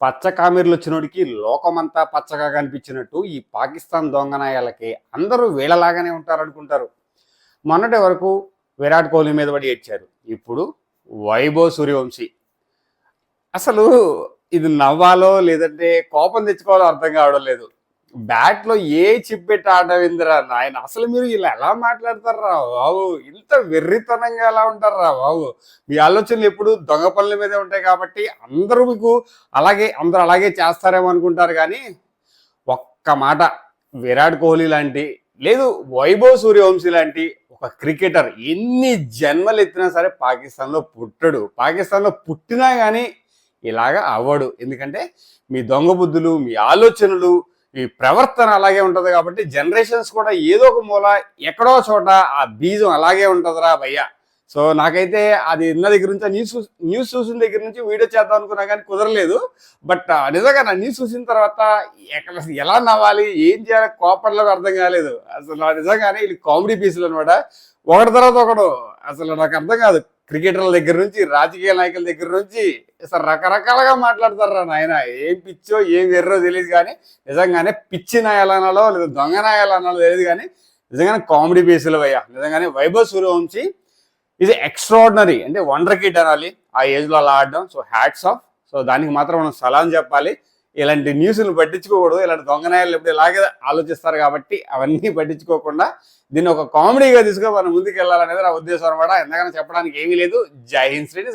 పచ్చ కామెర్లు వచ్చినోడికి లోకమంతా పచ్చగా కనిపించినట్టు ఈ పాకిస్తాన్ దొంగనాయాలకి అందరూ వీళ్ళలాగానే ఉంటారనుకుంటారు. మొన్నటి వరకు విరాట్ కోహ్లీ మీద పడి ఏడ్చారు. ఇప్పుడు వైభవ్ సూర్యవంశీ. అసలు ఇది నవ్వాలో లేదంటే కోపం తెచ్చుకోవాలో అర్థం కావడం లేదు. బ్యాట్లో ఏ చిప్ పెట్టి ఆడవిందిరా నాయన, అసలు మీరు ఇలా ఎలా మాట్లాడతారా బాబు, ఇంత వెర్రితనంగా ఎలా ఉంటారా బాబు. మీ ఆలోచనలు ఎప్పుడు దొంగ పనుల మీదే ఉంటాయి కాబట్టి అందరూ మీకు అందరూ అలాగే చేస్తారేమో అనుకుంటారు. కానీ ఒక్క మాట, విరాట్ కోహ్లీ లాంటి లేదు వైభవ్ సూర్యవంశీ లాంటి ఒక క్రికెటర్ ఎన్ని జన్మలు ఎత్తినా సరే పాకిస్తాన్లో పుట్టడు. పాకిస్తాన్లో పుట్టినా కానీ ఇలాగా అవ్వడు. ఎందుకంటే మీ దొంగ బుద్ధులు, మీ ఆలోచనలు, ఈ ప్రవర్తన అలాగే ఉంటుంది కాబట్టి జనరేషన్స్ కూడా ఏదో ఒక మూల ఎక్కడో చోట ఆ బీజం అలాగే ఉంటుందిరా భయ్య. సో నాకైతే అది విన్న దగ్గర నుంచి న్యూస్ చూసిన దగ్గర నుంచి వీడియో చేద్దాం అనుకున్నా కానీ కుదరలేదు. బట్ నిజంగా నా న్యూస్ చూసిన తర్వాత ఎలా నవ్వాలి, ఏం చేయాలి, కోపంలో అర్థం కాలేదు. అసలు నిజంగానే ఇది కామెడీ పీసులు అనమాట. ఒకటి తర్వాత ఒకడు అసలు నాకు అర్థం కాదు. క్రికెటర్ల దగ్గర నుంచి రాజకీయ నాయకుల దగ్గర నుంచి అసలు రకరకాలుగా మాట్లాడతారా నాయన. ఏం పిచ్చో ఏం వెర్రో తెలియదు కానీ నిజంగానే పిచ్చి నాయాలనాలో లేదా దొంగ నాయాలనాలో తెలియదు కానీ నిజంగానే కామెడీ పీసులు అయ్యా. నిజంగానే వైభవ్ సూర్యవంశీ ఇది ఎక్స్ట్రాడినరీ, అంటే వండర్ కిడ్ అనాలి ఆ ఏజ్లో అలా ఆడడం. So hats off. సో దానికి మాత్రం మనం సలాం చెప్పాలి. ఇలాంటి న్యూస్లు పట్టించుకోకూడదు. ఇలాంటి దొంగనాయాలు ఎప్పుడు ఇలాగే ఆలోచిస్తారు కాబట్టి అవన్నీ పట్టించుకోకుండా దీన్ని ఒక కామెడీగా తీసుకొని మనం ముందుకు వెళ్ళాలనేది నా ఉద్దేశం అనమాట. ఎందుకని చెప్పడానికి ఏమీ లేదు. జై హింద్ శ్రేణి.